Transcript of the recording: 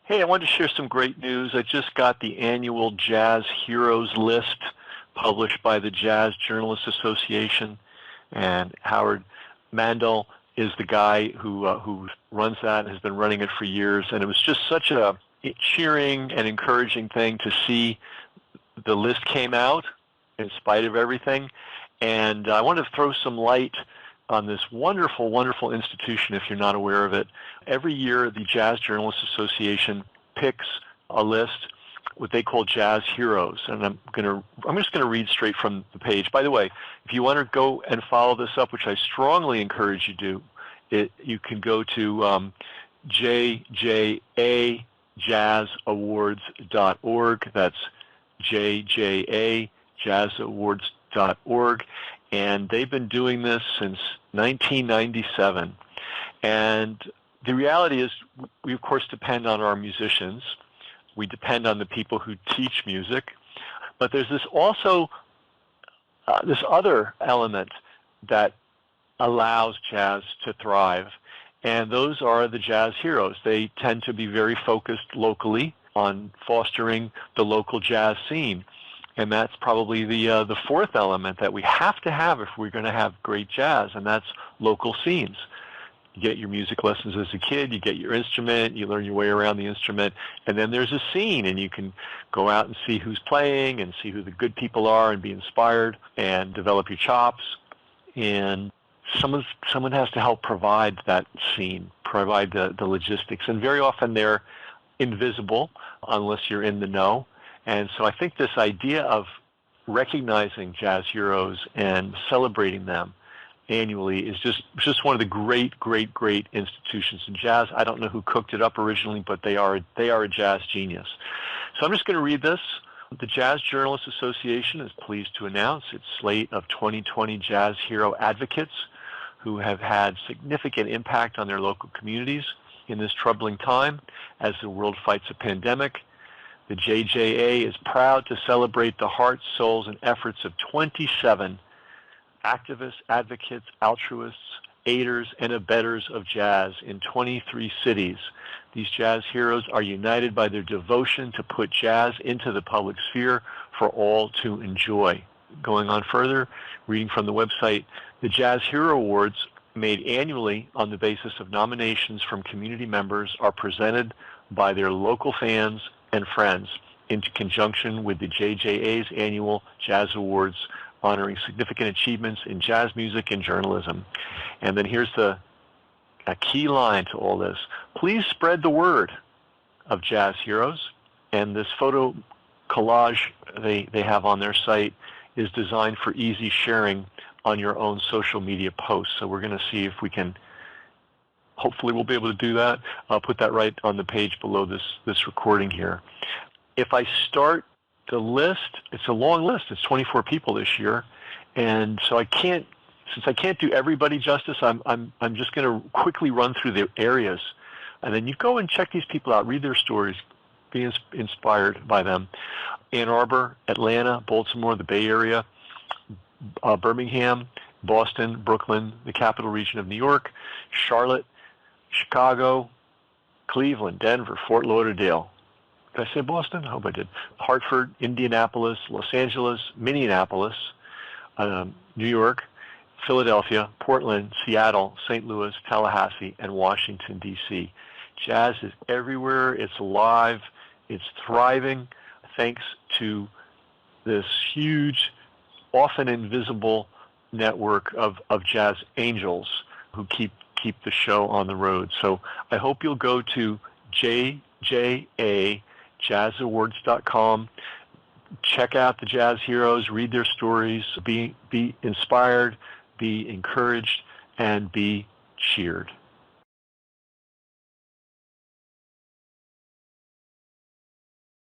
Hey, I wanted to share some great news. I just got the annual Jazz Heroes list published by the Jazz Journalists Association, and Howard Mandel is the guy who runs that and has been running it for years. And it was just such a cheering and encouraging thing to see the list came out in spite of everything. And I want to throw some light on this wonderful, wonderful institution if you're not aware of it. Every year, the Jazz Journalists Association picks a list, what they call Jazz Heroes. And I'm just going to read straight from the page. By the way, if you want to go and follow this up, which I strongly encourage you to do, you can go to jjajazzawards.org. That's jjajazzawards.org. And they've been doing this since 1997. And the reality is we, of course, depend on our musicians. We depend on the people who teach music. But there's this also this other element that allows jazz to thrive, and those are the jazz heroes. They tend to be very focused locally on fostering the local jazz scene. And that's probably the fourth element that we have to have if we're going to have great jazz, and that's local scenes. You get your music lessons as a kid, you get your instrument, you learn your way around the instrument, and then there's a scene, and you can go out and see who's playing and see who the good people are and be inspired and develop your chops. And someone has to help provide that scene, provide the logistics, and very often they're invisible unless you're in the know. And so I think this idea of recognizing jazz heroes and celebrating them annually is just one of the great institutions in jazz. I don't know who cooked it up originally, but they are a jazz genius. So I'm just going to read this. The Jazz Journalists Association is pleased to announce its slate of 2020 jazz hero advocates who have had significant impact on their local communities in this troubling time as the world fights a pandemic. The JJA is proud to celebrate the hearts, souls, and efforts of 27 activists, advocates, altruists, aiders, and abettors of jazz in 23 cities. These jazz heroes are united by their devotion to put jazz into the public sphere for all to enjoy. Going on further, reading from the website, the Jazz Hero Awards, made annually on the basis of nominations from community members, are presented by their local fans and friends in conjunction with the JJA's annual Jazz Awards, honoring significant achievements in jazz music and journalism. And then here's a key line to all this. Please spread the word of jazz heroes. And this photo collage they have on their site is designed for easy sharing on your own social media posts. So we're going to see if we can, hopefully we'll be able to do that. I'll put that right on the page below this recording here. If I start the list, it's a long list. It's 24 people this year. And so since I can't do everybody justice, I'm just going to quickly run through the areas. And then you go and check these people out, read their stories, be inspired by them. Ann Arbor, Atlanta, Baltimore, the Bay Area, Birmingham, Boston, Brooklyn, the capital region of New York, Charlotte, Chicago, Cleveland, Denver, Fort Lauderdale. Did I say Boston? I hope I did. Hartford, Indianapolis, Los Angeles, Minneapolis, New York, Philadelphia, Portland, Seattle, St. Louis, Tallahassee, and Washington, D.C. Jazz is everywhere. It's alive. It's thriving thanks to this huge, often invisible network of jazz angels who keep the show on the road. So I hope you'll go to jjajazzawards.com, check out the jazz heroes, read their stories, be inspired, be encouraged, and be cheered.